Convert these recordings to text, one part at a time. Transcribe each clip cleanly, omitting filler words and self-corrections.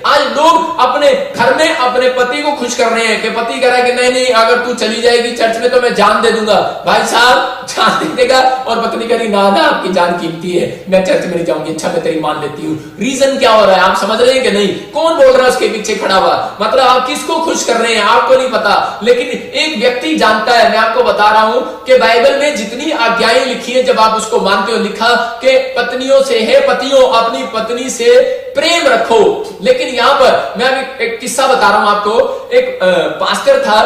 आज लोग अपने घर में अपने पति को खुश कर रहे हैं कि पति कह रहा है कि नहीं नहीं अगर तू चली जाएगी चर्च में तो मैं जान दे दूंगा। भाई साहब जान दे देगा, और पत्नी कह रही ना ना आपकी जान कीमती है, मैं चर्च में नहीं जाऊंगी, अच्छा मैं तेरी मान लेती हूँ। रीजन क्या हो रहा है आप समझ रहे हैं कि नहीं? कौन बोल रहा है उसके पीछे खड़ा हुआ? मतलब आप किसको खुश कर रहे हैं आपको नहीं पता, लेकिन एक व्यक्ति जानता है। मैं आपको बता रहा हूं कि बाइबल में जितनी आज्ञाएं लिखी है जब आप उसको मानते हो, लिखा कि पत्नियों से है पतियों अपनी पत्नी से प्रेम रखो। लेकिन यहां पर मैं अभी एक किस्सा बता रहा हूं आपको। एक पास्टर था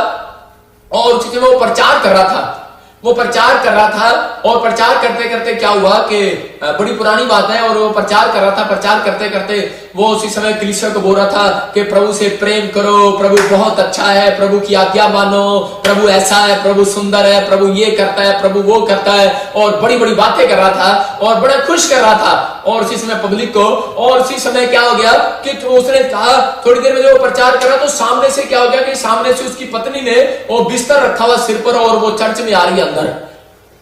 और वो प्रचार कर रहा था, वो प्रचार कर रहा था और प्रचार करते करते क्या हुआ कि बड़ी पुरानी बात है, और वो प्रचार कर रहा था। प्रचार करते करते वो उसी समय कलीसिया को बोल रहा था कि प्रभु से प्रेम करो, प्रभु बहुत अच्छा है, प्रभु की आज्ञा मानो, प्रभु ऐसा है, प्रभु सुंदर है, प्रभु ये करता है, प्रभु वो करता है, और बड़ी बड़ी बातें कर रहा था और बड़ा खुश कर रहा था और उसी समय पब्लिक को। और उसी समय क्या हो गया कि उसने कहा, थोड़ी देर में जब वो प्रचार कर रहा तो सामने से क्या हो गया कि सामने से उसकी पत्नी ने वो बिस्तर रखा हुआ सिर पर और वो चर्च में आ रही है अंदर।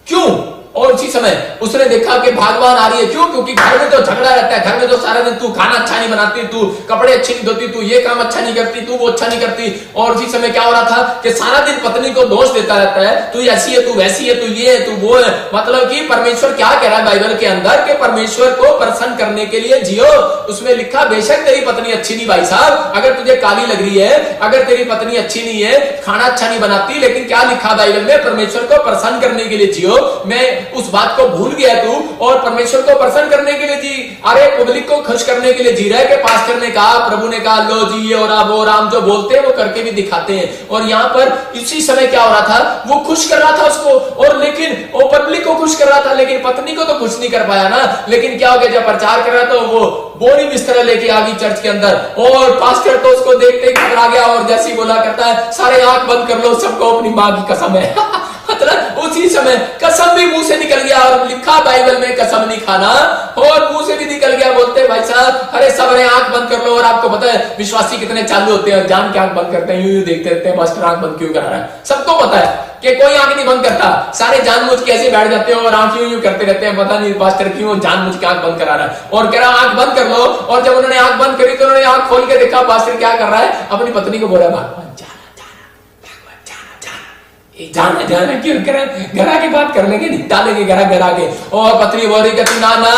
क्यों? और उसी समय उसने देखा कि भगवान आ रही है। क्यों? क्योंकि घर में तो झगड़ा रहता है, घर में तो सारा दिन तू खाना अच्छा नहीं बनाती, तू कपड़े अच्छे नहीं धोती, तू ये काम अच्छा नहीं करती, तू वो अच्छा नहीं करती। और उसी समय क्या हो रहा था कि सारा दिन पत्नी को दोष देता रहता है, तू ऐसी है, तू वैसी है, तू ये है, तू वो है। मतलब कि परमेश्वर क्या कह रहा है बाइबल के अंदर कि परमेश्वर को प्रसन्न करने के लिए जियो। उसमें लिखा बेशक तेरी पत्नी अच्छी नहीं भाई साहब, अगर तुझे काली लग रही है, अगर तेरी पत्नी अच्छी नहीं है, खाना अच्छा नहीं बनाती, लेकिन क्या लिखा बाइबल में? परमेश्वर को प्रसन्न करने के लिए जियो। मैं उस बात को भूल गया तू और परमेश्वर को प्रसन्न करने के लिए जी, अरे पब्लिक को खुश करने के लिए जी रहा है कि पास्टर ने कहा, प्रभु ने कहा, लो जी ये और वो राम जो बोलते हैं वो करके भी दिखाते हैं। और यहाँ पर इसी समय क्या हो रहा था, वो खुश कर रहा था उसको, और लेकिन वो पब्लिक को खुश कर रहा था, लेकिन पत्नी को तो खुश नहीं कर पाया ना। लेकिन क्या हो गया, जब प्रचार कर रहा था तो वो बोरी बिस्तर लेके आ गई चर्च के अंदर, और पास्टर तो उसको देखते ही घबरा गया और जैसे ही बोला करता है, सारे आंख बंद कर लो, सबको अपनी मां की कसम है। मतलब उसी समय कसम भी मुंह से निकल गया, और लिखा बाइबल में कसम नहीं खाना, और मुंह से भी निकल गया। बोलते भाई साहब अरे सब आंख बंद कर लो। और आपको पता है विश्वासी कितने चालू होते हैं, जान के आंख बंद करते हैं, यूं देखते रहते हैं, मास्टर आंख बंद क्यों कर रहा है। सबको पता है कि कोई आंख नहीं बंद करता, सारे जानबूझ के ऐसे बैठ जाते हैं और आंख यूं करते रहते हैं, पता नहीं पास्टर क्यों जानबूझ के आंख बंद करा रहा है। और कह रहा आंख बंद कर लो, और जब उन्होंने आंख बंद करी तो उन्होंने आंख खोल के देखा पास्टर क्या कर रहा है, अपनी पत्नी को बोला भगवान जाना जाना क्यों करें, घरा की बात करने के नहीं डालेंगे घरा के। और पत्नी बोल रही कहती ना ना,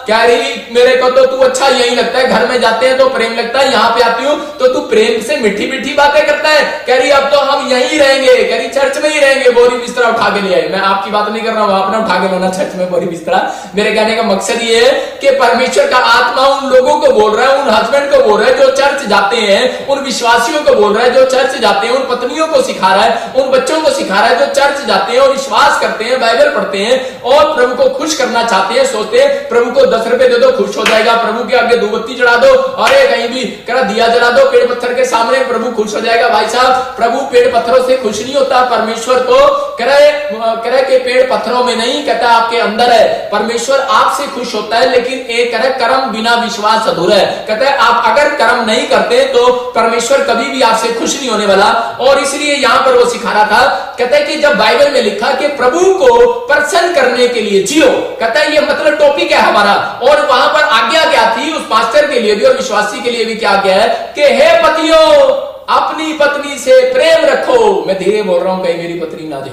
कह रही मेरे को तो तू अच्छा यही लगता है, घर में जाते हैं तो प्रेम लगता है, यहाँ पे आती हूँ तो तू प्रेम से मीठी मीठी बातें करता है। कह रही अब तो हम यहीं रहेंगे, कह रही चर्च में ही रहेंगे। बोरी बिस्तरा उठा के ले आई। मैं आपकी बात नहीं कर रहा हूँ, आपने उठा के लाना चर्च में बोरी बिस्तरा। मेरे कहने का मकसद ये है कि परमेश्वर का आत्मा उन लोगों को बोल रहा है, उन हस्बैंड को बोल रहा है जो चर्च जाते हैं, उन विश्वासियों को बोल रहा है जो चर्च जाते हैं, उन पत्नियों को सिखा रहा है, उन बच्चों को सिखा रहा है जो चर्च जाते हैं और विश्वास करते हैं, बाइबल पढ़ते हैं और प्रभु को खुश करना चाहते हैं। सोचते हैं प्रभु को 10 रुपए दे दो खुश हो जाएगा, प्रभु के आगे धूपबत्ती चढ़ा दो, अरे कहीं भी करा दिया जला दो पेड़ पत्थर के सामने, प्रभु खुश हो जाएगा। भाई साहब प्रभु पेड़ पत्थरों से खुश नहीं होता, परमेश्वर को करे कि पेड़ पत्थरों में नहीं, कहता आपके अंदर है। परमेश्वर आपसे खुश होता है, लेकिन एक करे कर्म बिना विश्वास अधूरा है। कहता है आप अगर कर्म नहीं करते तो परमेश्वर कभी भी आपसे खुश नहीं होने वाला। और इसलिए यहां पर वो सिखा रहा था, कहता है कि जब बाइबल में लिखा कि प्रभु को प्रसन्न करने के लिए जियो, कहता है ये मतलब टॉपिक है हमारा। और वहां पर आज्ञा क्या थी उस पास्टर के लिए भी और विश्वासी के लिए भी, क्या आज्ञा है कि हे पतियों अपनी पत्नी से प्रेम रखो। मैं धीरे बोल रहा हूं कहीं मेरी पत्नी ना दे,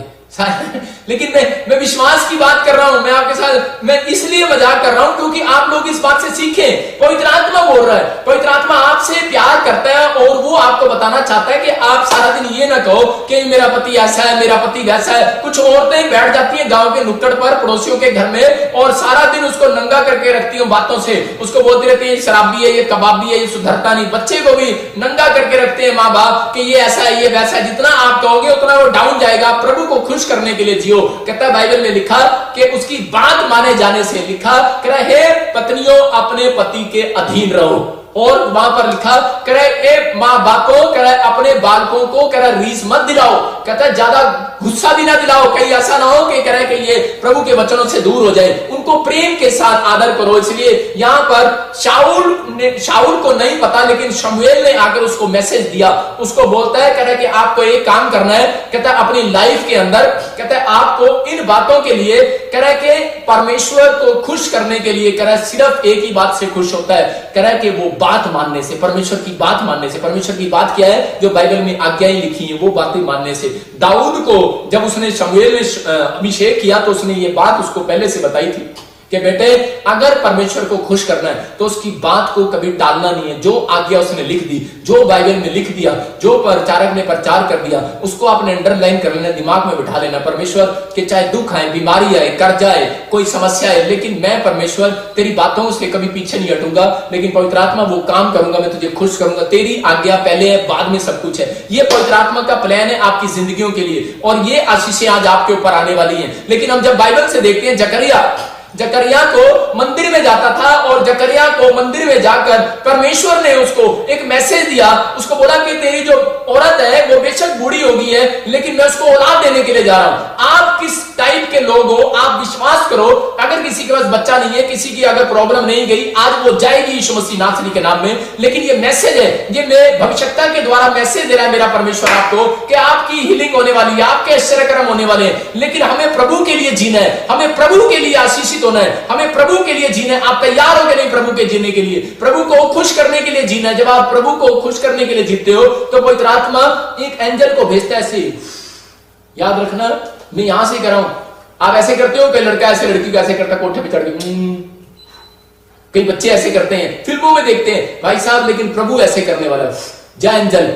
लेकिन मैं विश्वास की बात कर रहा हूं। मैं आपके साथ मैं इसलिए मजाक कर रहा हूं क्योंकि आप लोग इस बात से सीखें। पवित्र आत्मा बोल रहा है, पवित्र आत्मा आपसे प्यार करता है और वो आपको बताना चाहता है कि आप सारा दिन ये ना कहो कि मेरा पति ऐसा है, मेरा पति वैसा है। कुछ औरतें बैठ जाती हैं गांव के नुक्कड़ पर पड़ोसियों के घर में और सारा दिन उसको नंगा करके रखती हूं बातों से, उसको बोलती रहती है ये शराबी है, ये कबाबी है, ये सुधरता नहीं। बच्चे को भी नंगा करके रखते हैं माँ बाप कि ये ऐसा है, ये वैसा है। जितना आप कहोगे उतना वो डाउन जाएगा। प्रभु को खुश करने के लिए जियो। कहता है बाइबल में लिखा कि उसकी बात माने जाने से लिखा, कह रहा है पत्नियों अपने पति के अधीन रहो। और वहां पर लिखा कह रहे माँ बापों कह रहे अपने बालकों को कह रहा रीस मत दिलाओ। कहता है ज्यादा गुस्सा भी ना दिलाओ, कहीं ऐसा ना हो कि कह रहे कि ये प्रभु के वचनों से दूर हो जाए। उनको प्रेम के साथ आदर करो। इसलिए यहां पर शाऊल को नहीं पता, लेकिन शमूएल ने आकर उसको मैसेज दिया। उसको बोलता है कह रहा है कि आपको एक काम करना है, कहता है अपनी लाइफ के अंदर कहता है आपको इन बातों के लिए कह रहा है कि परमेश्वर को खुश करने के लिए कह रहा है सिर्फ एक ही बात से खुश होता है, कह रहा है कि वो बात मानने से, परमेश्वर की बात मानने से। परमेश्वर की बात क्या है? जो बाइबल में आज्ञाएं लिखी हैं वो बातें मानने से। दाऊद को जब उसने शमूएल ने अभिषेक किया तो उसने ये बात उसको पहले से बताई थी कि बेटे अगर परमेश्वर को खुश करना है तो उसकी बात को कभी टालना नहीं है। जो आज्ञा उसने लिख दी, जो बाइबल में लिख दिया, जो प्रचारक ने प्रचार कर दिया, उसको आपने अंडरलाइन कर लेना, दिमाग में बिठा लेना। परमेश्वर के चाहे दुख आए, बीमारी आए, कर्जा आए, कोई समस्या है, लेकिन मैं परमेश्वर तेरी बातों से कभी पीछे नहीं हटूंगा, लेकिन पवित्र आत्मा वो काम करूंगा, मैं तुझे खुश करूंगा। तेरी आज्ञा पहले है, बाद में सब कुछ है। ये पवित्र आत्मा का प्लान है आपकी जिंदगियों के लिए, और ये आशीषें आज आपके ऊपर आने वाली हैं। लेकिन हम जब बाइबल से देखते हैं, जकरिया को मंदिर में जाता था, और जकरिया को मंदिर में जाकर परमेश्वर ने उसको एक मैसेज दिया, उसको बोला कि तेरी जो औरत है वो बेशक बूढ़ी हो गई है, लेकिन मैं उसको औलाद देने के लिए जा रहा हूं। आप किस टाइप के लोग हो, आप विश्वास करो, अगर किसी के पास बच्चा नहीं है, किसी की अगर प्रॉब्लम नहीं गई, आज वो जाएगी यीशु मसीह नासरी के नाम में। लेकिन ये मैसेज है, ये मैं भविष्यता के द्वारा मैसेज दे रहा है मेरा परमेश्वर आपको कि आपकी हीलिंग होने वाली है, आपके आश्चर्यकर्म होने वाले हैं। लेकिन हमें प्रभु के लिए जीना है, हमें प्रभु के लिए आशीषित होना है, हमें प्रभु के लिए जीना है। आप तैयार हो गए नहीं प्रभु के जीने के लिए? प्रभु को खुश करने के लिए जीना है। जब आप प्रभु को खुश करने के लिए जीते हो तो पवित्र आत्मा एक एंजल को भेजता है। ऐसे याद रखना, मैं यहां से कर रहा हूं। आप ऐसे करते हो, कई लड़का ऐसे लड़की को ऐसे करता, कोठे पे चढ़ के कई बच्चे ऐसे करते हैं, फिल्मों में देखते हैं भाई साहब, लेकिन प्रभु ऐसे करने वाला है। जा एंजल,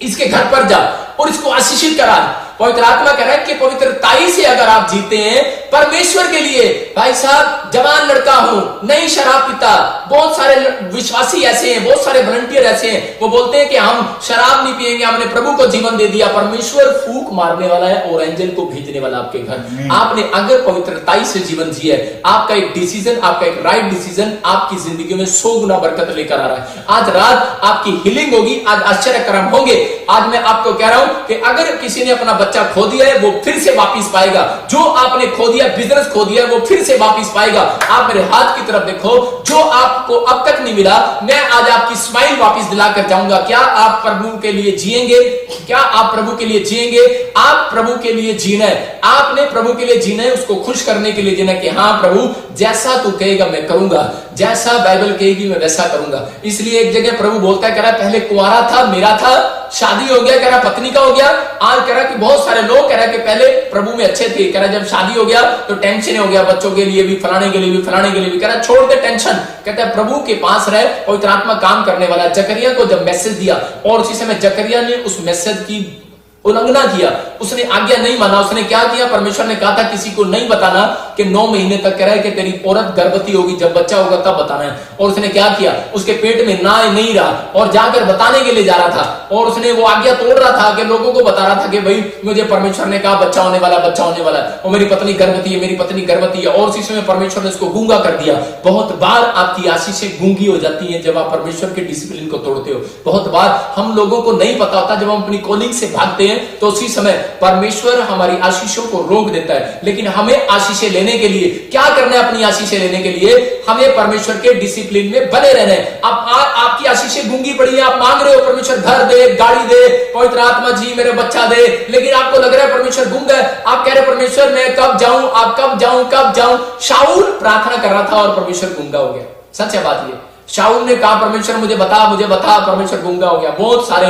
इसके घर पर जा और इसको आशीषित करा। पवित्र आत्मा कह रहा है कि पवित्रताई से अगर आप जीते हैं परमेश्वर के लिए, भाई साहब जवान लड़का हूं, नहीं शराब पीता। बहुत सारे विश्वासी ऐसे हैं, बहुत सारे वॉलंटियर ऐसे हैं, वो बोलते हैं कि हम शराब नहीं पिएंगे, हमने प्रभु को जीवन दे दिया। परमेश्वर फूंक मारने वाला है और एंजल को भेजने वाला आपके घर। आपने अगर पवित्रताई से जीवन जिया है, आपका एक डिसीजन, आपका एक राइट डिसीजन आपकी जिंदगी में 100 गुना बरकत लेकर आ रहा है। आज रात आपकी हीलिंग होगी, आज आश्चर्य कर्म होंगे। आज मैं आपको कह रहा हूं कि अगर किसी ने अपना बच्चा खो दिया है, वो फिर से वापस पाएगा। जो आपने खो दिया, बिजनेस खो दिया, वो फिर से वापस पाएगा। आप मेरे हाथ की तरफ देखो, जो आपको अब तक नहीं मिला, मैं आज आपकी स्माइल वापस दिलाकर जाऊंगा। क्या आप प्रभु के लिए जिएंगे? क्या आप प्रभु के लिए जिएंगे? आप प्रभु के लिए जीना है, आपने प्रभु के लिए जीना है, उसको खुश करने के लिए जीना है कि हाँ प्रभु जैसा तू कहेगा मैं करूंगा, जैसा बाइबल कहेगी मैं वैसा करूंगा। इसलिए एक जगह प्रभु बोलता है, कह रहा पहले कुंवारा था, मेरा था, शादी हो गया, कह रहा पत्नी का हो गया। आज कह रहा कि बहुत सारे लोग कह रहा कि पहले प्रभु में अच्छे थे, कह रहा जब शादी हो गया तो टेंशन हो गया, बच्चों के लिए भी, फलाने के लिए भी, फलाने के लिए भी। कह रहा छोड़ दे टेंशन, कहता है प्रभु के पास रहे, पवित्र आत्मा काम करने वाला है। जकरिया को जब मैसेज दिया और उसी समय जकरिया ने उस मैसेज की उल्लंघना किया, उसने आज्ञा नहीं माना। उसने क्या किया? परमेश्वर ने कहा था किसी को नहीं बताना कि 9 महीने तक कह रहा है कि तेरी औरत गर्भवती होगी, जब बच्चा होगा तब बताना है। और उसने क्या किया? उसके पेट में ना नहीं रहा और जाकर बताने के लिए जा रहा था, और उसने वो आज्ञा तोड़ रहा था कि लोगों को बता रहा था कि भाई मुझे परमेश्वर ने कहा बच्चा होने वाला, बच्चा होने वाला है, और मेरी पत्नी गर्भवती है, मेरी पत्नी गर्भवती है। और उसी समय परमेश्वर ने उसको गूंगा कर दिया। बहुत बार आपकी आशीषें गूंगी हो जाती हैं जब आप परमेश्वर के डिसिप्लिन को तोड़ते हो। बहुत बार हम लोगों को नहीं पता होता, जब हम अपनी कॉलिंग से भागते हैं तो उसी समय परमेश्वर हमारी आशीषों को रोक देता है। लेकिन हमें आशीषें लेने के लिए क्या करना है? अपनी आशीषें लेने के लिए हमें परमेश्वर के डिसिप्लिन में बने रहना है। आपकी आशीषें गूंगी पड़ी है, आप मांग रहे हो परमेश्वर घर दे, गाड़ी दे, पवित्र आत्मा जी मेरे बच्चा दे, लेकिन आपको लग रहा है परमेश्वर गूंगा है। आप कह रहे परमेश्वर मैं कब जाऊं, आप कब जाऊं, कब जाऊं। शाऊल प्रार्थना कर रहा था और परमेश्वर गूंगा हो गया। सच है बात ये। शाऊल ने कहा परमेश्वर मुझे बता, मुझे बता, परमेश्वर गूंगा हो गया। बहुत सारे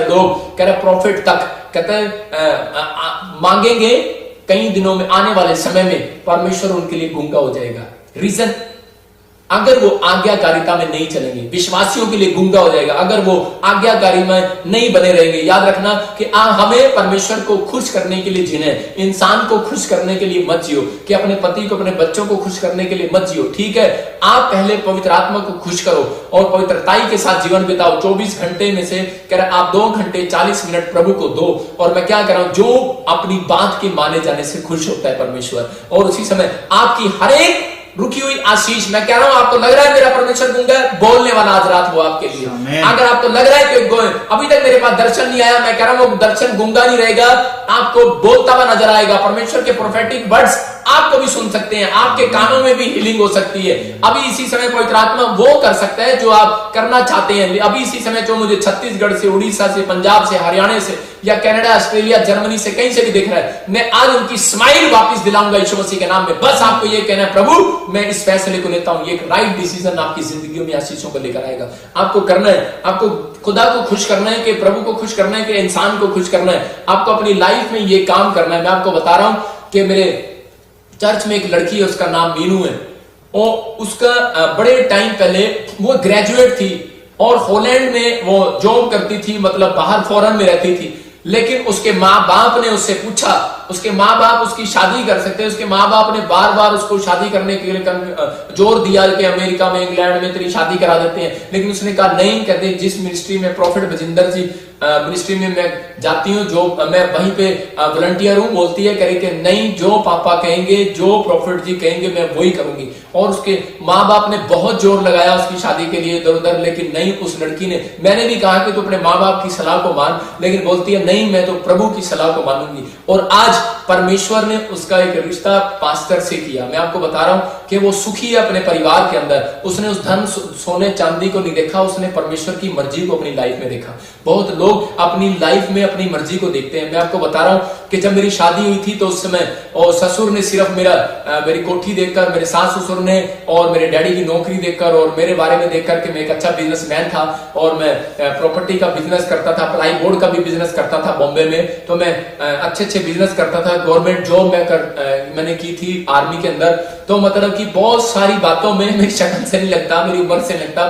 लोग कह रहे प्रॉफिट तक कहते हैं मांगेंगे, कई दिनों में आने वाले समय में परमेश्वर उनके लिए गूंगा हो जाएगा। रीजन, अगर वो आज्ञाकारिता में नहीं चलेंगे, विश्वासियों के लिए गूंगा हो जाएगा अगर वो आज्ञाकारी में नहीं बने रहेंगे। याद रखना कि हमें परमेश्वर को खुश करने के लिए जीना है, इंसान को खुश करने के लिए मत जियो, कि अपने पति को, अपने बच्चों को खुश करने के लिए मत जियो। ठीक है, आप पहले पवित्र आत्मा को खुश करो और पवित्रताई के साथ जीवन बिताओ। 24 घंटे में से कह रहा आप 2 घंटे 40 मिनट प्रभु को दो। और मैं क्या कर रहा हूं? जो अपनी बात के माने जाने से खुश होता है परमेश्वर, और उसी समय आपकी हर एक रुकी हुई आशीष, मैं कह रहा हूं आपको लग रहा है मेरा परमेश्वर गूंगा है, बोलने वाला आज रात वो आपके लिए। अगर आपको लग रहा है कि अभी तक मेरे पास दर्शन नहीं आया, मैं कह रहा हूं वो दर्शन गूंगा नहीं रहेगा, आपको बोलता हुआ नजर आएगा। परमेश्वर के प्रोफेटिक वर्ड्स आपको भी सुन सकते हैं, आपके कानों में भी हीलिंग हो सकती है। अभी इसी समय पवित्र आत्मा वो कर सकता है जो आप करना चाहते हैं। अभी इसी समय जो मुझे छत्तीसगढ़ से, उड़ीसा से, पंजाब से, हरियाणा से या कनाडा, ऑस्ट्रेलिया, जर्मनी से, कहीं से भी देख रहा है, मैं आज उनकी स्माइल वापस दिलाऊंगा यीशु मसीह के नाम में। बस आपको ये कहना है, प्रभु मैं इस फैसले को लेता हूं, ये एक राइट डिसीजन आपकी जिंदगी में आशीषों को लेकर आएगा। आपको करना है, आपको खुदा को खुश करना है, कि प्रभु को खुश करना है, कि इंसान को खुश करना है। आपको अपनी लाइफ में ये काम करना है। मैं आपको बता रहा हूं कि मेरे चर्च में एक लड़की है, उसका नाम मीनू है, और उसका बड़े टाइम पहले वो ग्रेजुएट थी और हॉलैंड में वो जॉब करती थी, मतलब बाहर फॉरेन में रहती थी। लेकिन उसके माँ बाप ने उससे पूछा, उसके माँ बाप उसकी शादी कर सकते हैं, उसके माँ बाप ने बार बार उसको शादी करने के लिए जोर दिया कि अमेरिका में, इंग्लैंड में तेरी शादी करा देते हैं। लेकिन उसने कहा नहीं, कहते जिस मिनिस्ट्री में प्रॉफिट बजिंदर जी मिनिस्ट्री में मैं जाती हूँ, जो मैं वहीं पे वॉलंटियर हूँ, बोलती है करी कि नहीं, जो पापा कहेंगे, जो प्रॉफिट जी कहेंगे, मैं वही करूंगी। और उसके माँ बाप ने बहुत जोर लगाया उसकी शादी के लिए इधर उधर, लेकिन नहीं, उस लड़की ने, मैंने भी कहा कि तू अपने माँ बाप की सलाह को मान, लेकिन बोलती है नहीं, मैं तो प्रभु की सलाह को मानूंगी। और आज परमेश्वर ने उसका एक रिश्ता पास्टर से किया। मैं आपको बता रहा हूं कि वो सुखी है अपने परिवार के अंदर। उसने उस धन सोने चांदी को नहीं देखा, उसने परमेश्वर की मर्जी को अपनी लाइफ में देखा। बहुत लोग अपनी लाइफ में अपनी मर्जी को देखते हैं। मैं आपको बता रहा हूं कि जब मेरी शादी हुई थी तो उस समय और ससुर ने सिर्फ मेरी कोठी देखकर, मेरे सास ससुर ने और मेरे डैडी की नौकरी देखकर और मेरे बारे में देखकर कि मैं एक अच्छा बिजनेसमैन था और मैं प्रॉपर्टी का बिजनेस करता था, प्लाई बोर्ड का भी बिजनेस करता था बॉम्बे में, तो मैं अच्छे बिजनेस करता था। गवर्नमेंट जॉब मैंने की थी आर्मी के अंदर। तो मतलब कि बहुत सारी बातों में मेरी शक्ल से नहीं लगता, मेरी उम्र से लगता,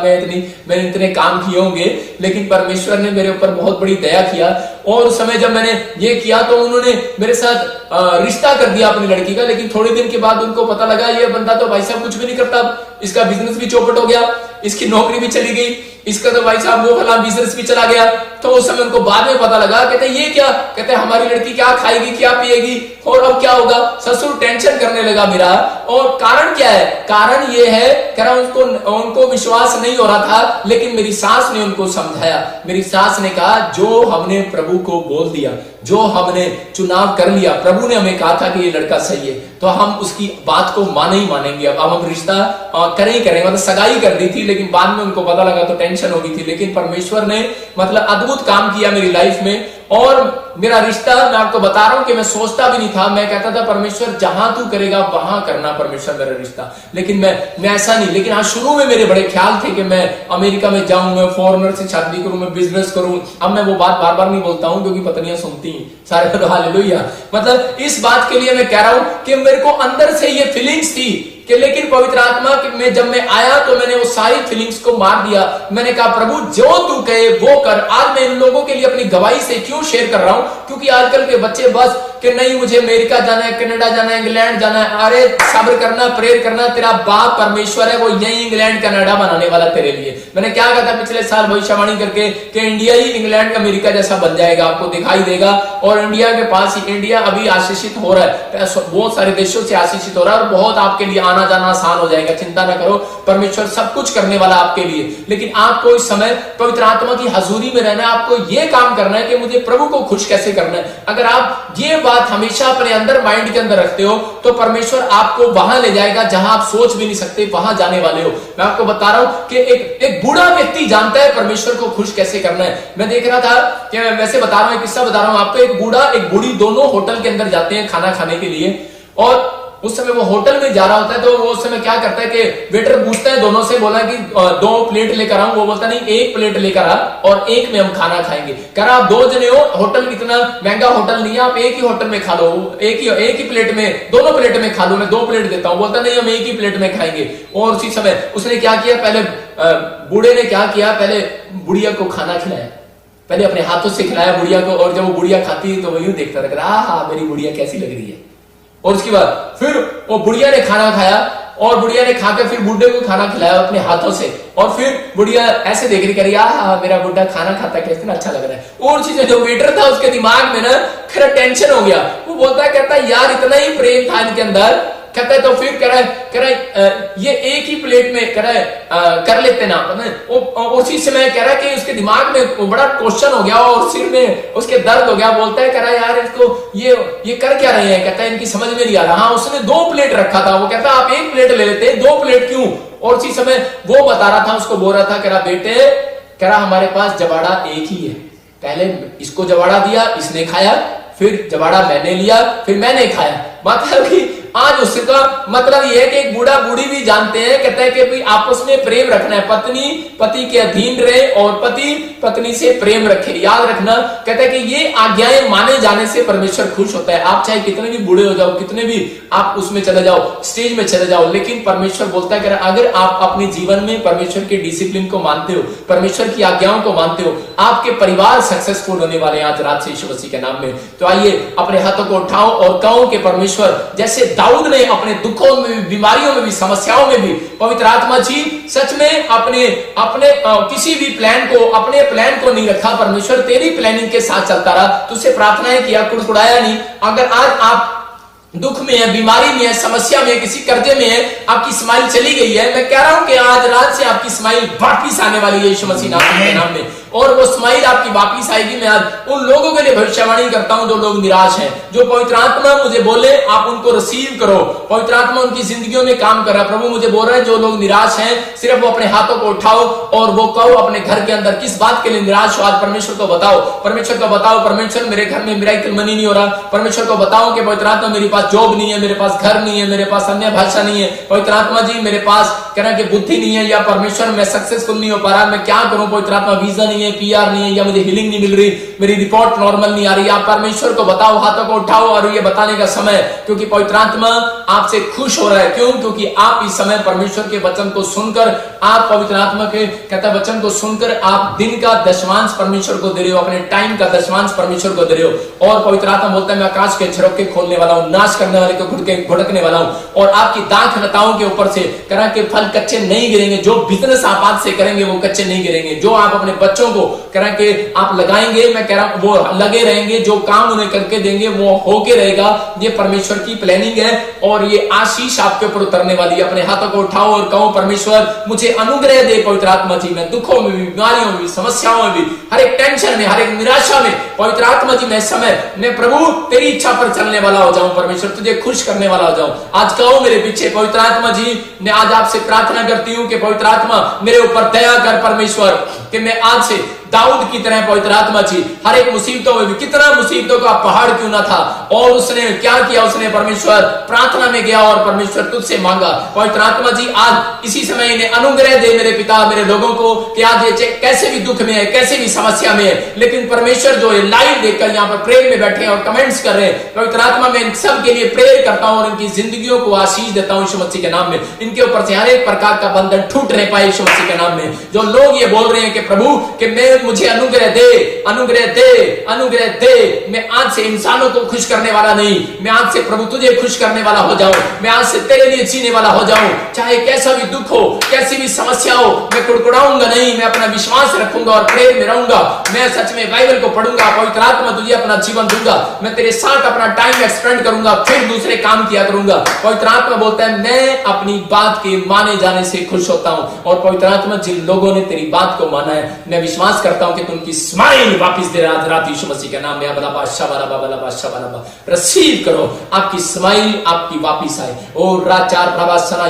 मैंने इतने काम किए होंगे, लेकिन परमेश्वर ने मेरे ऊपर बहुत बड़ी दया किया। और उस समय जब मैंने ये किया तो उन्होंने मेरे साथ रिश्ता कर दिया अपनी लड़की का। लेकिन थोड़े दिन के बाद उनको पता लगा ये बंदा तो भाई साहब कुछ भी नहीं करता, इसका बिजनेस भी चौपट हो गया, इसकी नौकरी भी चली गई, इसका तो भाई साहब वो वाला बिजनेस भी चला गया। तो उस समय उनको बाद में पता लगा, कहते ये क्या, कहते हमारी लड़की क्या खाएगी, क्या पिएगी, और अब क्या होगा। ससुर टेंशन करने लगा मेरा। और कारण क्या है? कारण ये है, कह रहा उनको विश्वास नहीं हो रहा था, लेकिन मेरी सास ने उनको समझाया। मेरी सास ने कहा जो हमने प्रभु को बोल दिया, जो हमने चुनाव कर लिया, प्रभु ने हमें कहा था कि ये लड़का सही है, तो हम उसकी बात को माने ही मानेंगे। अब हम रिश्ता करें ही करेंगे। मतलब सगाई कर दी थी, लेकिन बाद में उनको पता लगा तो टेंशन हो गई थी। लेकिन परमेश्वर ने मतलब अद्भुत काम किया मेरी लाइफ में। और मेरा रिश्ता, मैं आपको बता रहा हूं कि मैं सोचता भी नहीं था, मैं कहता था परमेश्वर जहां तू करेगा वहां करना परमेश्वर मेरा रिश्ता। लेकिन मैं ऐसा नहीं। लेकिन हाँ, शुरू में मेरे बड़े ख्याल थे कि मैं अमेरिका में जाऊं, मैं फॉरेनर से शादी करूं, मैं बिजनेस करूं। अब मैं वो बात बार बार नहीं बोलता हूं क्योंकि पत्नियां सुनती हैं सारे। हालेलुया। मतलब इस बात के लिए मैं कह रहा हूं कि मेरे को अंदर से ये फीलिंग्स थी कि, लेकिन पवित्र आत्मा में जब मैं आया तो मैंने वो सारी फीलिंग्स को मार दिया। मैंने कहा प्रभु जो तू कहे वो कर। आज मैं इन लोगों के लिए अपनी गवाही से क्यों शेयर कर रहा हूं? क्योंकि आजकल के बच्चे बस कि नहीं मुझे अमेरिका जाना है, कनाडा जाना है, इंग्लैंड जाना है। अरे सब्र करना, प्रेयर करना, तेरा बाप परमेश्वर है, वो यही इंग्लैंड कनाडा बनाने वाला तेरे लिए। मैंने क्या कहा था पिछले साल भविष्यवाणी करके कि इंडिया ही इंग्लैंड अमेरिका जैसा बन जाएगा, आपको दिखाई देगा। और इंडिया के पास ही, इंडिया अभी आशीषित हो रहा है, बहुत सारे देशों से आशीषित हो रहा है और बहुत आपके लिए आना जाना आसान हो जाएगा। चिंता ना करो, परमेश्वर सब कुछ करने वाला आपके लिए। लेकिन आपको इस समय पवित्र आत्मा की हजूरी में रहना है। आपको यह काम करना है कि मुझे प्रभु को खुश कैसे करना है। अगर आप ये बात हमेशा अपने अंदर, माइंड के अंदर रखते हो तो परमेश्वर आपको वहां ले जाएगा जहां आप सोच भी नहीं सकते, वहां जाने वाले हो। मैं आपको बता रहा हूं कि एक बूढ़ा व्यक्ति जानता है परमेश्वर को खुश कैसे करना है। मैं देख रहा था कि, वैसे बता रहा हूं, एक किस्सा बता रहा हूं आपको। एक बूढ़ा एक बूढ़ी दोनों होटल के अंदर जाते हैं खाना खाने के लिए, और उस समय वो होटल में जा रहा होता है। तो वो उस समय क्या करता है कि वेटर पूछता है दोनों से, बोला कि 2 प्लेट लेकर आऊं। वो बोलता नहीं, 1 प्लेट लेकर आ और 1 में हम खाना खाएंगे। कह रहा आप 2 जने हो, होटल इतना महंगा होटल नहीं है, आप एक ही होटल में खा लो, एक ही प्लेट में, दोनों प्लेट में खा लो, मैं 2 प्लेट देता हूं। बोलता नहीं, हम एक ही प्लेट में खाएंगे। और उसी समय उसने क्या किया, पहले बूढ़े ने क्या किया, पहले बुढ़िया को खाना खिलाया, पहले अपने हाथों से खिलाया बुढ़िया को। और जब वो बुढ़िया खाती है तो वो यूं देखता रहता, हाँ मेरी बुढ़िया कैसी लग रही है। और उसके बाद फिर वो बुढ़िया ने खाना खाया और बुढ़िया ने खाकर फिर बुढ़े को खाना खिलाया अपने हाथों से। और फिर बुढ़िया ऐसे देख रही, करी मेरा बुढ़ा खाना खाता कितना अच्छा लग रहा है। और चीजें, जो वेटर था उसके दिमाग में ना खरा टेंशन हो गया। वो बोलता है, कहता यार इतना ही प्रेम था इनके अंदर कहता है तो फिर कह रहा है ये एक ही प्लेट में कह रहा है कर लेते ना उसी समय कह रहा है कि उसके दिमाग में बड़ा क्वेश्चन हो गया और सिर में उसके दर्द हो गया। बोलता है कह रहा है यार इसको ये कर क्या रहे हैं, कहता है इनकी समझ में नहीं आ रहा। हाँ उसने 2 प्लेट रखा था, वो कहता है आप 1 प्लेट ले लेते, 2 प्लेट क्यों। और उसी समय वो बता रहा था, उसको बोल रहा था, कह रहा बेटे कह रहा हमारे पास जबाड़ा एक ही है, पहले इसको जबाड़ा दिया, इसने खाया, फिर जबाड़ा मैंने लिया, फिर मैंने खाया। मतलब कि आज उसका मतलब यह है कि एक बूढ़ा बूढ़ी भी जानते हैं, कहते हैं कि भाई आपस में प्रेम रखना है, पत्नी पति के अधीन रहे और पति पत्नी से प्रेम रखे। याद रखना, कहते हैं कि ये आज्ञाएं माने जाने से परमेश्वर खुश होता है। आप चाहे कितने भी बूढ़े हो जाओ, कितने भी आप उसमें चले जाओ, स्टेज में चले जाओ, लेकिन परमेश्वर बोलता है कि अगर आप अपने जीवन में परमेश्वर के डिसिप्लिन को मानते हो, परमेश्वर की आज्ञाओं को मानते हो, आपके परिवार सक्सेसफुल होने वाले हैं आज रात से यीशु मसीह के नाम में। तो आइए अपने हाथों को उठाओ और कहो कि परमेश्वर जैसे दाऊद ने अपने दुखों में भी, बीमारियों में भी, समस्याओं में भी पवित्र आत्मा जी सच में अपने किसी भी प्लान को नहीं रखा, परमेश्वर तेरी प्लानिंग के साथ चलता रहा, तुझसे प्रार्थनाएं किया, कुड़कुड़ाया नहीं। अगर आज आप दुख में है, बीमारी में है, समस्या में है, किसी कर्जे में है, आपकी स्माइल चली गई है, मैं कह रहा हूं कि आज रात से आपकी स्माइल वापिस आने वाली है यीशु मसीह के नाम में, और वो स्माइल आपकी वापिस आएगी। मैं आज उन लोगों के लिए भविष्यवाणी करता हूं जो लोग निराश हैं, जो पवित्र आत्मा मुझे बोले आप उनको रिसीव करो, पवित्र आत्मा उनकी जिंदगियों में काम कर रहा है। प्रभु मुझे बोल रहे हैं जो लोग निराश हैं, सिर्फ वो अपने हाथों को उठाओ और वो कहो अपने घर के अंदर किस बात के लिए निराश हो, आज परमेश्वर को बताओ, परमेश्वर को बताओ, परमेश्वर मेरे घर में मिरेकल मनी नहीं हो रहा, परमेश्वर को बताओ कि पवित्र आत्मा मेरे पास जॉब नहीं है, मेरे पास घर नहीं है, मेरे पास अन्य भाषा नहीं है, पवित्र आत्मा जी मेरे पास कहना कि बुद्धि नहीं है, या परमेश्वर मैं सक्सेसफुल नहीं हो पा रहा, मैं क्या करूं, पवित्र आत्मा वीजा नहीं है, पीआर नहीं है, या मुझे हीलिंग नहीं मिल रही, मेरी रिपोर्ट नॉर्मल नहीं आ रही। आप परमेश्वर को बताओ, हाथों को उठाओ और ये बताने का समय, क्योंकि पवित्र आत्मा आपसे खुश हो रहा है। क्यों? क्योंकि आप इस समय परमेश्वर के वचन को सुनकर, आप पवित्र आत्मा के कहता वचन को सुनकर आप दिन का दशमांश परमेश्वर को दे रहे हो, अपने टाइम का दशमांश परमेश्वर को दे रहे हो। और पवित्र आत्मा बोलता है मैं आकाश के झरोखे खोलने वाला हूं, नाश करने वाले को घुड़कने वाला हूं, और आपकी दाख लताओं के ऊपर से करा के फल कच्चे नहीं गिरेंगे। जो बिजनेस आप आज से करेंगे वो कच्चे नहीं गिरेंगे, जो आप अपने बच्चों को करा के आप लगाएंगे, मैं कह रहा हूं वो लगे रहेंगे, जो काम उन्हें करके देंगे वो होके रहेगा। ये परमेश्वर की प्लानिंग है और ये आशीष आपके ऊपर उतरने वाली है। अपने हाथों को उठाओ और कहो परमेश्वर मुझे अनुग्रह दे पवित्र आत्मा जी, मैं दुखों में भी, बीमारियों में भी, समस्याओं में भी, हर एक टेंशन में, हर एक निराशा में पवित्र आत्मा जी मैं समय मैं प्रभु तेरी इच्छा पर चलने वाला हो जाऊं, परमेश्वर तुझे खुश करने वाला हो जाऊं। आज कहो मेरे पीछे पवित्र आत्मा जी, मैं आज आपसे प्रार्थना करती हूं कि पवित्र आत्मा मेरे ऊपर दया कर परमेश्वर, कि मैं आज से दाऊद की तरह पवित्र आत्मा जी हर एक मुसीबतों में भी, कितना मुसीबतों का पहाड़ क्यों ना था, और उसने क्या किया, उसने परमेश्वर प्रार्थना में गया और परमेश्वर तुझसे मांगा। पवित्र आत्मा जी आज इसी समय इन्हें अनुग्रह दे मेरे पिता, मेरे लोगों को, कि आज ये कैसे भी दुख में है, कैसे भी समस्या में है, लेकिन परमेश्वर जो है लाइव देखकर यहाँ पर प्रेयर में बैठे हैं और कमेंट्स कर रहे हैं, पवित्र आत्मा मैं इन सब के लिए प्रेयर करता हूँ और इनकी जिंदगियों को आशीष देता हूँ यीशु मसीह के नाम में। इनके ऊपर से हर एक प्रकार का बंधन टूट नहीं पाए यीशु मसीह के नाम में। जो लोग ये बोल रहे हैं कि प्रभु कि मैं मुझे अनुग्रह दे, अनुग्रह दे, अनुग्रह दे, मैं आज से इंसानों को खुश करने वाला नहीं, मैं आज से प्रभु तुझे खुश करने वाला हो जाऊं, मैं आज से तेरे लिए जीने वाला हो जाऊं, चाहे कैसा भी दुख हो, कैसी भी समस्या हो, मैं कुड़कुड़ाऊंगा नहीं, मैं अपना विश्वास रखूंगा और प्रेम में रहूंगा। मैं सच में बाइबल को पढ़ूंगा, पवित्र आत्मा तुझे अपना जीवन दूंगा, मैं तेरे साथ अपना टाइम एक्सपेंड करूंगा, फिर दूसरे काम किया करूंगा। पवित्र आत्मा बोलता है मैं अपनी बात के माने जाने से खुश होता हूं, और पवित्र आत्मा जिन लोगों ने तेरी बात को माना है मैं विश्वास करता हूं कि तुम उनकी स्माइल वापस दे रहा रात यीशु मसीह के नाम में। रिसीव करो, आपकी स्माइल आपकी वापस आए। और रात 4 प्रवासना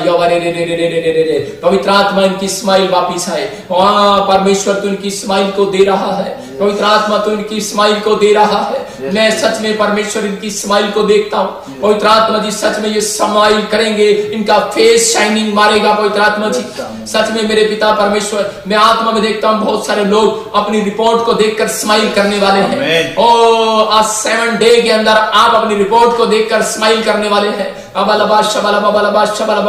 पवित्र आत्मा इनकी स्माइल वापस आए। परमेश्वर तू इनकी स्माइल को दे रहा है, पवित्र आत्मा तू इनकी स्माइल को दे रहा है। मैं सच में परमेश्वर इनकी स्माइल को देखता हूं, पवित्र आत्मा जी सच में ये स्माइल करेंगे, इनका फेस शाइनिंग मारेगा पवित्र आत्मा जी। सच में मेरे पिता परमेश्वर मैं आत्मा में देखता हूं बहुत सारे लोग अपनी रिपोर्ट को देखकर स्माइल करने वाले हैं। ओ आज 7 डे के अंदर आप अपनी रिपोर्ट को देखकर स्माइल करने वाले हैं।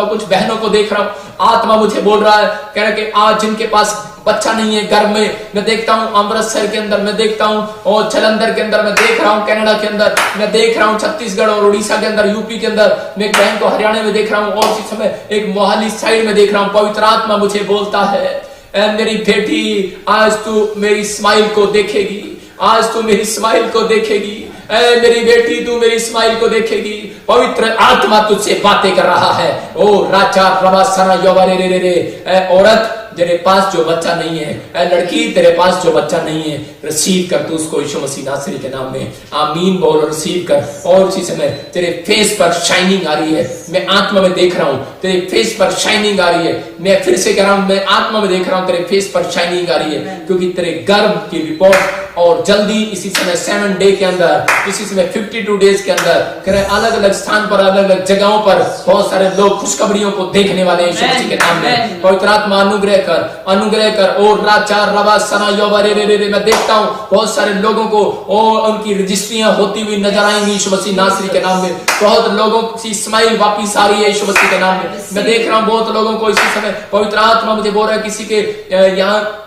कुछ बहनों को देख रहा हूं, आत्मा मुझे बोल रहा है, कह रहा कि आज जिनके पास बच्चा नहीं है घर में, मैं देखता हूं अमृतसर के अंदर, मैं देखता हूं और जलंधर के अंदर, मैं देख रहा हूं कनाडा के अंदर, मैं देख रहा हूं छत्तीसगढ़ और उड़ीसा के अंदर, यूपी के अंदर, मैं एक बहन को हरियाणा में देख रहा हूं, और इस समय एक मोहाली साइड में देख रहा हूं। पवित्र आत्मा मुझे बोलता है मेरी बेटी आज तू मेरी स्माइल को देखेगी, आज तू मेरी स्माइल को देखेगी, मेरी बेटी तू मेरी स्माइल को देखेगी। पवित्र आत्मा तुझसे बातें कर रहा है। ओ राचा रवासना योवारे रे रे रे, औरत तेरे पास जो बच्चा नहीं है, लड़की तेरे पास जो बच्चा नहीं है, रिसीव कर तू उसको यीशु मसीह नासरी के नाम में। आमीन बोल और रिसीव कर। और इसी समय तेरे फेस पर शाइनिंग आ रही है, मैं आत्मा में देख रहा हूं तेरे फेस पर शाइनिंग आ रही है। मैं फिर से कह रहा हूं, मैं आत्मा में देख रहा हूं तेरे फेस पर शाइनिंग आ रही है, क्योंकि तेरे गर्भ की रिपोर्ट और जल्दी इसी समय 7 डे के अंदर, इसी समय 52 डेज के अंदर अलग अलग स्थान पर, अलग अलग जगहों पर बहुत सारे लोग खुशखबरियों को देखने वाले हैं यीशु मसीह के नाम में। पवित्र आत्मा अनुग्रह कर। और राचा रवा सना योवरे रे रे रे, मैं देखता हूं बहुत सारे लोगों को और उनकी रजिस्ट्रियां होती हुई नजर आएंगी यीशु मसीह नासरी के नाम में। बहुत लोगों की स्माइल वापिस आ रही है यीशु मसीह के नाम में। मैं देख रहा हूं बहुत लोगों को इसी समय पवित्र आत्मा मुझे बोल रहा है किसी के यहाँ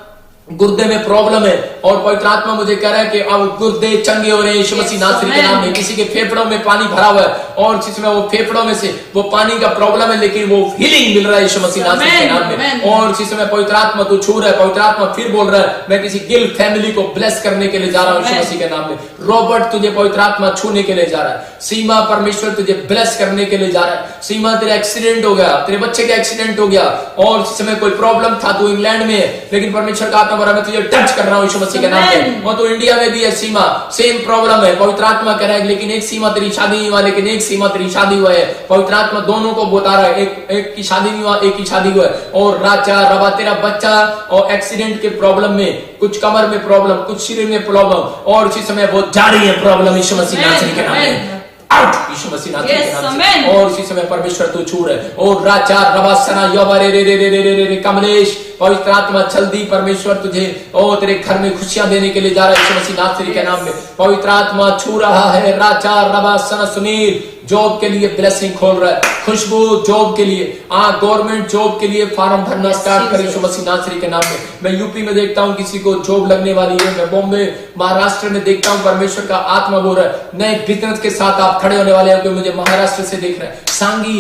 गुर्दे में प्रॉब्लम है, और पवित्र आत्मा मुझे कह रहा है कि अब गुर्दे चंगे हो रहे हैं यीशु मसीह नासरी के नाम में। किसी के फेफड़ों में पानी भरा हुआ है और जिसमें वो फेफड़ों में से वो पानी का प्रॉब्लम है, लेकिन वो हीलिंग मिल रहा है यीशु मसीह नासरी के नाम में। और इसी समय पवित्र आत्मा तू छू रहा है। पवित्र आत्मा फिर बोल रहा है, मैं किसी गिल फैमिली को ब्लेस करने के लिए जा रहा हूँ यीशु मसीह के नाम में। रॉबर्ट तुझे पवित्र आत्मा छूने के लिए जा रहा है। सीमा परमेश्वर तुझे ब्लेस करने के लिए जा रहा है। सीमा तेरा एक्सीडेंट हो गया, तेरे बच्चे का एक्सीडेंट हो गया और इस समय कोई प्रॉब्लम था, तू इंग्लैंड में है, लेकिन परमेश्वर का आत्मा मैं तुझे टच कर रहा हूं यीशु मसीह के नाम पे। वो तो इंडिया में भी है सीमा, सेम प्रॉब्लम है। पवित्र आत्मा कह रहा है लेकिन एक सीमा तेरी शादी नहीं हुआ, लेकिन एक सीमा तेरी शादी हुआ है। पवित्र आत्मा दोनों को बता रहा है, एक की शादी नहीं हुआ, एक की शादी हुआ है। और राजा रवा तेरा बच्चा और एक्सीडेंट के प्रॉब्लम में, कुछ कमर में प्रॉब्लम, कुछ शरीर में प्रॉब्लम, और इसी समय वो जारी है प्रॉब्लम यीशु मसीह नासरी के नाम में। आउट यीशु मसीह नासरी के नाम से। और इसी समय परमेश्वर तू छू रहा है। और राजा रवासना योवरे रे रे रे रे रे रे कमलेश, पवित्र आत्मा जल्दी परमेश्वर तुझे और तेरे घर में खुशियां देने के लिए जा रहा है यीशु मसीह नासरी के नाम में। पवित्र आत्मा छू रहा है। राजा रवासना सुनील जॉब के लिए ब्लेसिंग खोल रहा है। खुशबू जॉब के लिए, गवर्नमेंट जॉब के लिए फार्म भरना स्टार्ट करे यीशु मसीह नासरी के नाम में। मैं यूपी में देखता हूँ किसी को जॉब लगने वाली है। मैं बॉम्बे महाराष्ट्र में देखता हूँ परमेश्वर का आत्मा बोल रहा है नए बिजनेस के साथ आप खड़े होने वाले हैं। कोई मुझे महाराष्ट्र से देख रहे हैं,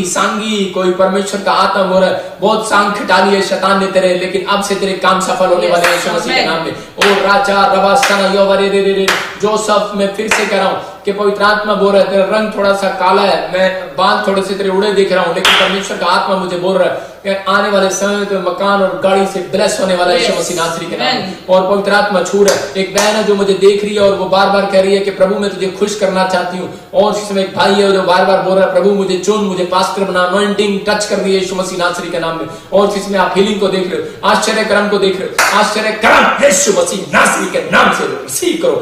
सांगी कोई परमेश्वर का आत्मा बोल रहा है बहुत सांग खिटाली है शैतान ने तेरे, लेकिन अब से तेरे काम सफल होने वाले हैं यीशु मसीह के नाम में। ओ राजा रवासना योवरे रे रे रे जोसेफ, मैं फिर से कह रहा हूँ कि पवित्र आत्मा बोल रहा है तेरा रंग थोड़ा सा काला है, मैं बाल थोड़े से तेरे उड़े देख रहा हूँ, लेकिन परमेश्वर का आत्मा मुझे बोल रहा है कि आने वाले समय में तो मकान और गाड़ी से ब्लेस होने वाला है यीशु मसीह नासरी के नाम में। और पवित्र आत्मा छू रहा है। एक बहन है जो मुझे देख रही है और वो बार बार कह रही है कि प्रभु मैं तुझे खुश करना चाहती हूँ। और इस समय एक भाई है जो बार बार बोल रहा है प्रभु मुझे चुन, मुझे पास्टर बना, अनॉइंटिंग टच कर दी है यीशु मसीह नासरी के नाम में। और इसमें आप हीलिंग को देख रहे हो, आश्चर्य कर्म को देख रहे हो, आश्चर्य कर्म यीशु मसीह नासरी के नाम से रिसीव करो।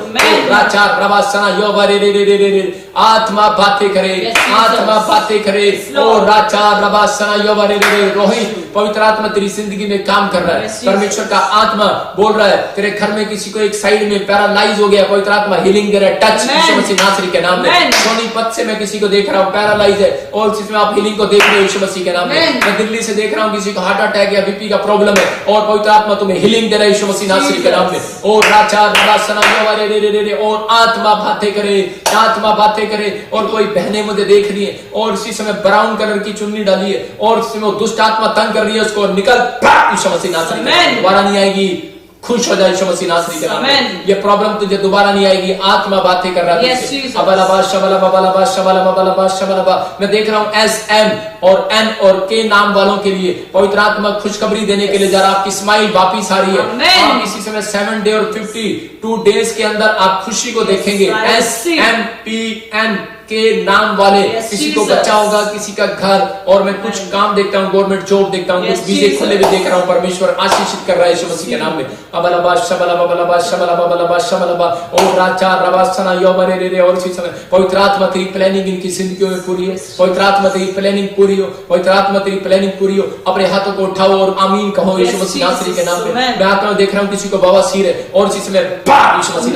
राजा रवासना योवरे रे रे रे रे, आत्मा बातें करे, आत्मा बातें करे। और राजा रवासना योवरे रे रे, रोहित पवित्र आत्मा तेरी जिंदगी में काम कर रहा है। परमेश्वर का आत्मा बोल रहा है तेरे घर में किसी को एक साइड में पैरालाइज हो गया, पवित्र आत्मा हीलिंग दे रहा है, टच यीशु मसीह नासरी के नाम में। सोनीपत से मैं किसी को देख रहा हूँ पैरालाइज है और इसमें आप हीलिंग को देख रहे हो यीशु मसीह के नाम में। मैं दिल्ली से देख रहा हूँ किसी को हार्ट अटैक या बीपी का प्रॉब्लम है और पवित्र आत्मा तुम्हें हीलिंग दे रहा है यीशु मसीह नासरी के नाम में। और राजा रवासना योवरे रे रे रे, और आत्मा बातें करे, आत्मा बातें करे। और कोई बहनें मुझे देख रही है और इसी समय ब्राउन कलर की चुन्नी डाली है और इसमें वो दुष्ट आत्मा तंग कर रही है उसको, निकल यीशु मसीह नासरी दोबारा नहीं आएगी। खुश हो जाए यीशु मसीह नासरी के नाम में। ये प्रॉब्लम तुझे दोबारा नहीं आएगी। आत्मा बातें कर रहा है। मैं देख रहा हूँ SM और N और K नाम वालों के लिए पवित्र आत्मा खुशखबरी देने के लिए जा रहा है। आपकी स्माइल वापिस आ रही है। आप इसी समय 7 डे और 52 डेज के अंदर आप खुशी को देखेंगे। SMPN के नाम वाले किसी को बच्चा होगा, किसी का घर, और मैं कुछ काम देखता हूँ, गवर्नमेंट जॉब देखता हूँ, कुछ वीजे खुले भी देख रहा हूँ। परमेश्वर आशीषित कर रहा है यीशु मसीह के नाम में। अबलबा शबलबा बलबा शबलबा बलबा शबलबा, और राजा रवासना योवरे रे रे। और इसी समय पवित्र आत्मा तेरी प्लानिंग इनकी जिंदगियों में पूरी है। पवित्र आत्मा तेरी प्लानिंग पूरी हो, पवित्र आत्मा तेरी प्लानिंग पूरी हो। अपने हाथों को उठाओ और आमीन कहो यीशु मसीह नासरी के नाम में। मैं आत्मा में देख रहा हूँ किसी को बवासीर है और इसी समय यीशु मसीह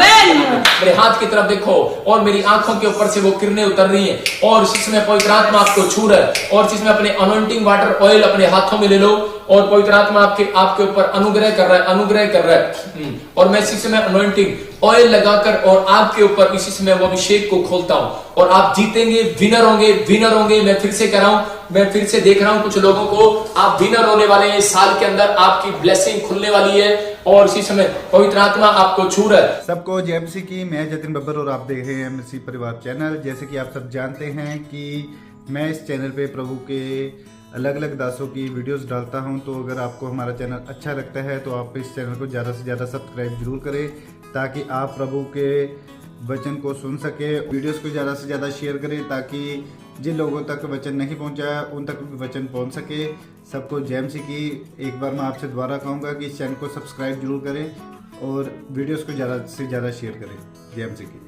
मेरे हाथ की तरफ देखो और मेरी आंखों के ऊपर से वो किरणें उतर रही हैं और इसी समय पवित्र आत्मा आपको छू रहा है। और इसमें अपने अनॉइंटिंग वाटर ऑयल अपने हाथों में ले लो और पवित्र आत्मा आपके ऊपर अनुग्रह कर रहा है, अनुग्रह कर रहा है। और मैं इसी समय अनॉइंटिंग ऑयल लगाकर और आपके ऊपर इसी समय वो अभिषेक को खोलता हूं और आप जीतेंगे, विनर होंगे, विनर होंगे। मैं फिर से कह रहा हूं, मैं फिर से देख रहा हूं कुछ लोगों को, आप विनर होने वाले हैं। इस साल के अंदर आपकी ब्लेसिंग खुलने वाली है और इसी समय पवित्र आत्मा आपको छू रहा है। सबको जय मसीह की। मैं जतिन बब्बर और आप देख रहे हैं मसीह परिवार चैनल। जैसे कि आप सब जानते हैं कि मैं इस चैनल पे प्रभु के अलग अलग दासों की वीडियोस डालता हूं, तो अगर आपको हमारा चैनल अच्छा लगता है तो आप इस चैनल को ज़्यादा से ज़्यादा सब्सक्राइब जरूर करें ताकि आप प्रभु के वचन को सुन सके। वीडियोस को ज़्यादा से ज़्यादा शेयर करें ताकि जिन लोगों तक वचन नहीं पहुंचा उन तक भी वचन पहुंच सके। सबको जय मसीह की। एक बार मैं आपसे दोबारा कहूँगा कि इस चैनल को सब्सक्राइब जरूर करें और वीडियोस को ज़्यादा से ज़्यादा शेयर करें। जय मसीह की।